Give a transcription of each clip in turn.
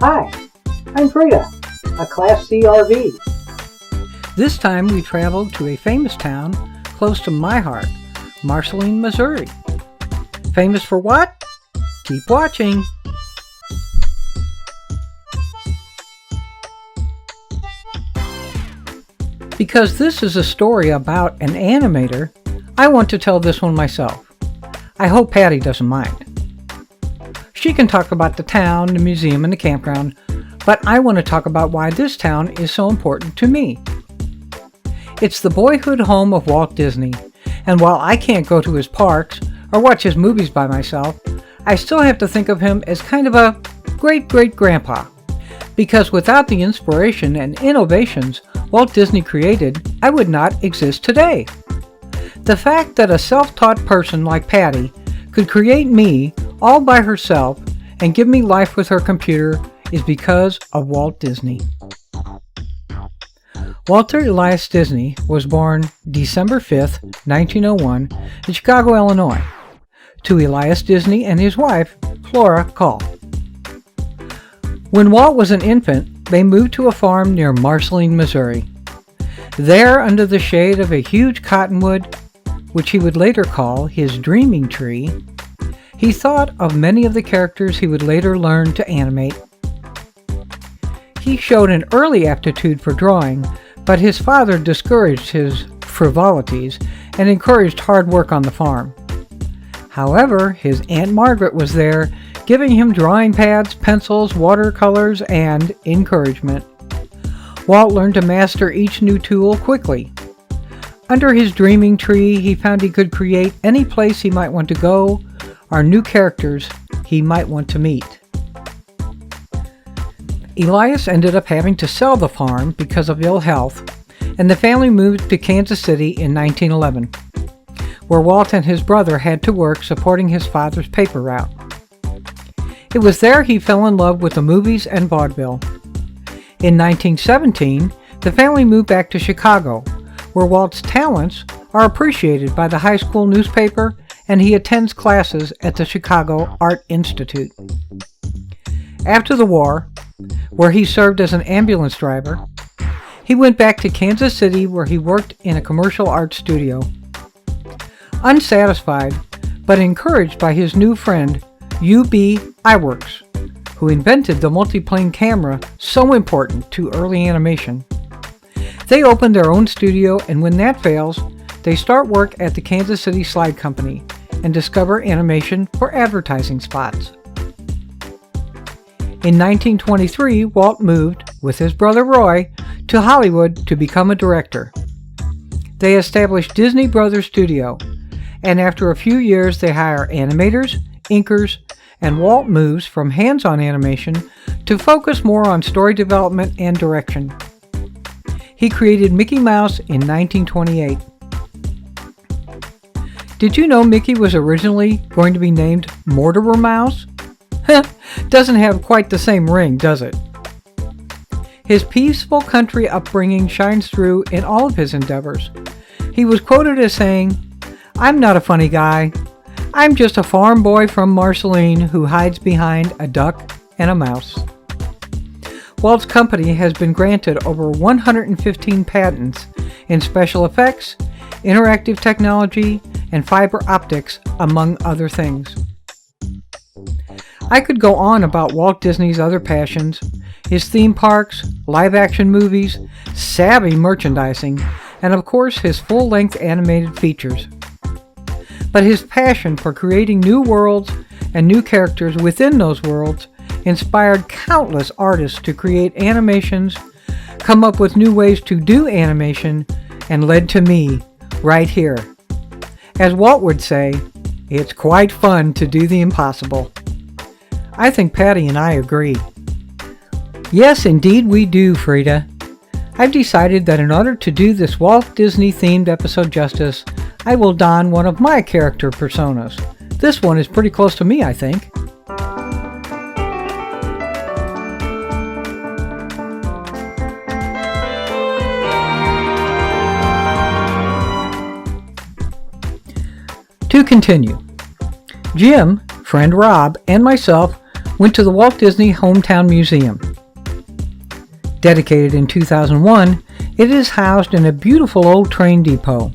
Hi, I'm Frida, a Class C RV. This time we traveled to a famous town close to my heart, Marceline, Missouri. Famous for what? Keep watching. Because this is a story about an animator, I want to tell this one myself. I hope Patty doesn't mind. She can talk about the town, the museum, and the campground, but I want to talk about why this town is so important to me. It's the boyhood home of Walt Disney, and while I can't go to his parks or watch his movies by myself, I still have to think of him as kind of a great-great-grandpa. Because without the inspiration and innovations Walt Disney created, I would not exist today. The fact that a self-taught person like Patty could create me all by herself and give me life with her computer is because of Walt Disney. Walter Elias Disney was born December 5, 1901 in Chicago, Illinois, to Elias Disney and his wife, Flora Call. When Walt was an infant, they moved to a farm near Marceline, Missouri. There, under the shade of a huge cottonwood, which he would later call his dreaming tree, he thought of many of the characters he would later learn to animate. He showed an early aptitude for drawing, but his father discouraged his frivolities and encouraged hard work on the farm. However, his Aunt Margaret was there, giving him drawing pads, pencils, watercolors, and encouragement. Walt learned to master each new tool quickly. Under his dreaming tree, he found he could create any place he might want to go, or new characters he might want to meet. Elias ended up having to sell the farm because of ill health, and the family moved to Kansas City in 1911, where Walt and his brother had to work supporting his father's paper route. It was there he fell in love with the movies and vaudeville. In 1917, the family moved back to Chicago, where Walt's talents are appreciated by the high school newspaper, and he attends classes at the Chicago Art Institute. After the war, where he served as an ambulance driver, he went back to Kansas City where he worked in a commercial art studio. Unsatisfied, but encouraged by his new friend, U.B. Iwerks, who invented the multiplane camera so important to early animation. They opened their own studio, and when that fails, they start work at the Kansas City Slide Company and discover animation for advertising spots. In 1923, Walt moved, with his brother Roy, to Hollywood to become a director. They established Disney Brothers Studio, and after a few years they hire animators, inkers, and Walt moves from hands-on animation to focus more on story development and direction. He created Mickey Mouse in 1928. Did you know Mickey was originally going to be named Mortimer Mouse? Doesn't have quite the same ring, does it? His peaceful country upbringing shines through in all of his endeavors. He was quoted as saying, "I'm not a funny guy. I'm just a farm boy from Marceline who hides behind a duck and a mouse." Walt's company has been granted over 115 patents in special effects, interactive technology, and fiber optics, among other things. I could go on about Walt Disney's other passions, his theme parks, live-action movies, savvy merchandising, and of course his full-length animated features. But his passion for creating new worlds and new characters within those worlds inspired countless artists to create animations, come up with new ways to do animation, and led to me right here. As Walt would say, it's quite fun to do the impossible. I think Patty and I agree. Yes, indeed we do, Frida. I've decided that in order to do this Walt Disney themed episode justice, I will don one of my character personas. This one is pretty close to me, I think. To continue, Jim, friend Rob, and myself went to the Walt Disney Hometown Museum. Dedicated in 2001, it is housed in a beautiful old train depot,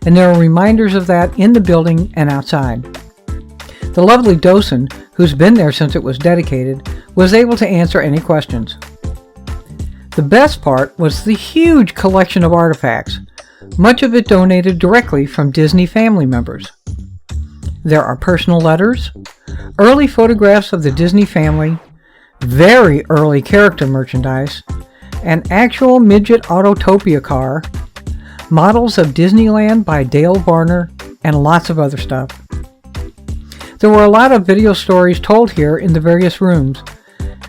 and there are reminders of that in the building and outside. The lovely docent, who's been there since it was dedicated, was able to answer any questions. The best part was the huge collection of artifacts, much of it donated directly from Disney family members. There are personal letters, early photographs of the Disney family, very early character merchandise, an actual midget Autotopia car, models of Disneyland by Dale Varner, and lots of other stuff. There were a lot of video stories told here in the various rooms.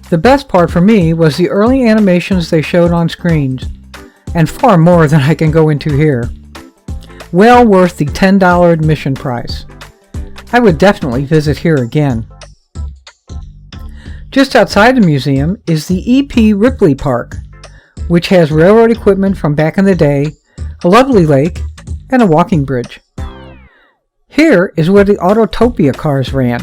The best part for me was the early animations they showed on screens, and far more than I can go into here. Well worth the $10 admission price. I would definitely visit here again. Just outside the museum is the E.P. Ripley Park, which has railroad equipment from back in the day, a lovely lake, and a walking bridge. Here is where the Autotopia cars ran.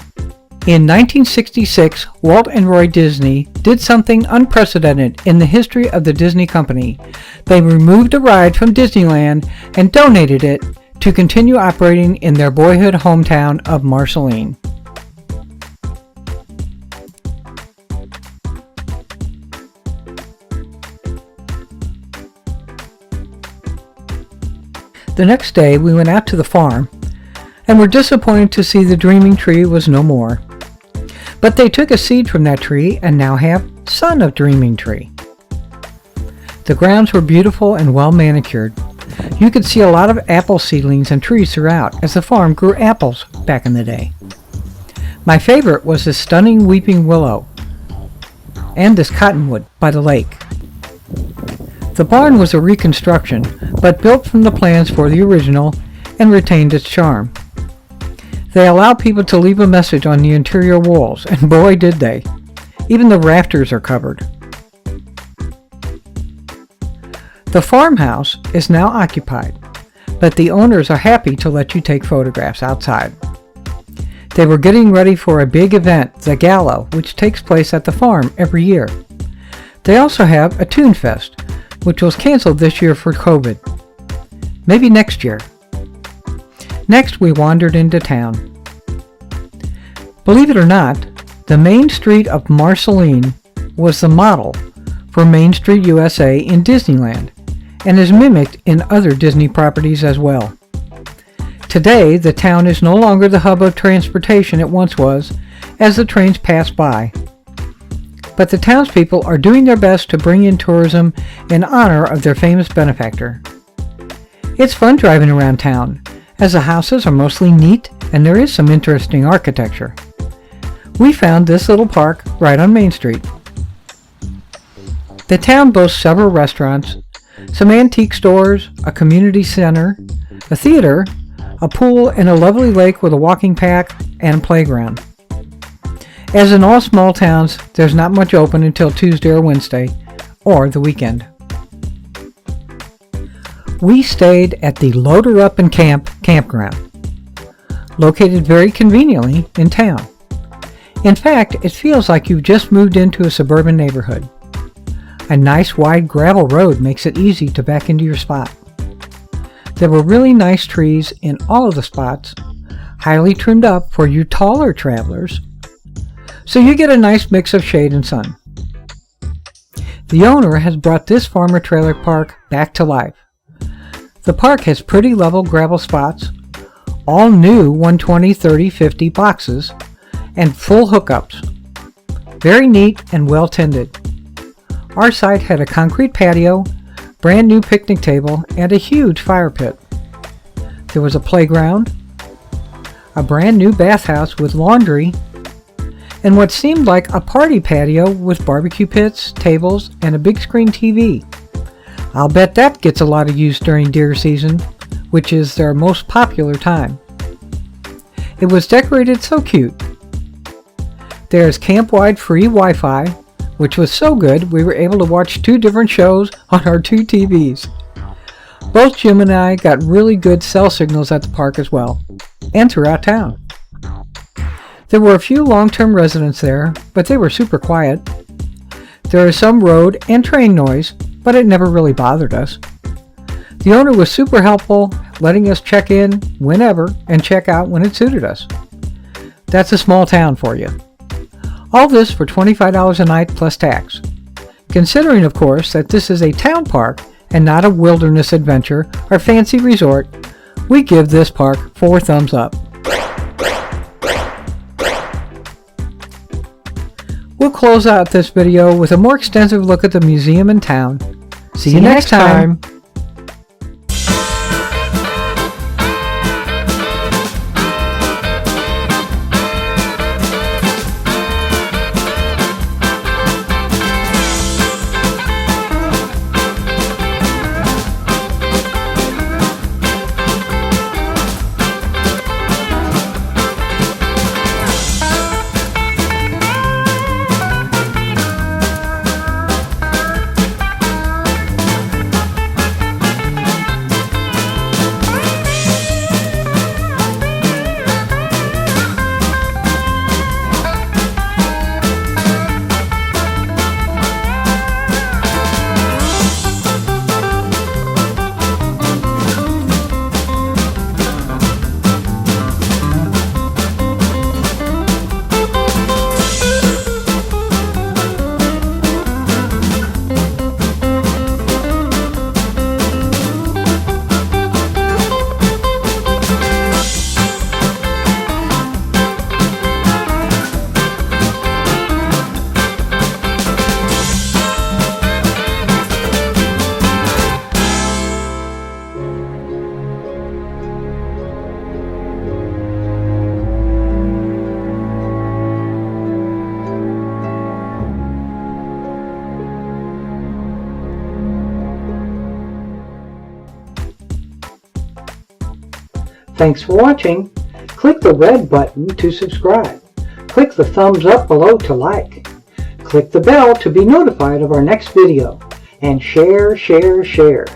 In 1966, Walt and Roy Disney did something unprecedented in the history of the Disney Company. They removed a ride from Disneyland and donated it to continue operating in their boyhood hometown of Marceline. The next day we went out to the farm and were disappointed to see the dreaming tree was no more. But they took a seed from that tree and now have Son of Dreaming Tree. The grounds were beautiful and well manicured. You could see a lot of apple seedlings and trees throughout, as the farm grew apples back in the day. My favorite was this stunning weeping willow and this cottonwood by the lake. The barn was a reconstruction, but built from the plans for the original and retained its charm. They allow people to leave a message on the interior walls, and boy did they. Even the rafters are covered. The farmhouse is now occupied, but the owners are happy to let you take photographs outside. They were getting ready for a big event, the Gala, which takes place at the farm every year. They also have a Toon Fest, which was canceled this year for COVID. Maybe next year. Next, we wandered into town. Believe it or not, the main street of Marceline was the model for Main Street USA in Disneyland, and is mimicked in other Disney properties as well. Today, the town is no longer the hub of transportation it once was, as the trains pass by. But the townspeople are doing their best to bring in tourism in honor of their famous benefactor. It's fun driving around town, as the houses are mostly neat and there is some interesting architecture. We found this little park right on Main Street. The town boasts several restaurants, some antique stores, a community center, a theater, a pool, and a lovely lake with a walking path and playground. As in all small towns, there's not much open until Tuesday or Wednesday, or the weekend. We stayed at the Loader Up and Camp campground, located very conveniently in town. In fact, it feels like you've just moved into a suburban neighborhood. A nice wide gravel road makes it easy to back into your spot. There were really nice trees in all of the spots, highly trimmed up for you taller travelers, so you get a nice mix of shade and sun. The owner has brought this farmer trailer park back to life. The park has pretty level gravel spots, all new 120, 30, 50 boxes, and full hookups. Very neat and well tended. Our site had a concrete patio, brand new picnic table, and a huge fire pit. There was a playground, a brand new bathhouse with laundry, and what seemed like a party patio with barbecue pits, tables, and a big screen TV. I'll bet that gets a lot of use during deer season, which is their most popular time. It was decorated so cute. There's camp-wide free Wi-Fi, which was so good we were able to watch 2 different shows on our 2 TVs. Both Jim and I got really good cell signals at the park as well, and throughout town. There were a few long-term residents there, but they were super quiet. There is some road and train noise, but it never really bothered us. The owner was super helpful, letting us check in whenever and check out when it suited us. That's a small town for you. All this for $25 a night plus tax. Considering, of course, that this is a town park and not a wilderness adventure or fancy resort, we give this park 4 thumbs up. We'll close out this video with a more extensive look at the museum in town. See you next time. Thanks for watching. Click the red button to subscribe. Click the thumbs up below to like. Click the bell to be notified of our next video. And share, share, share.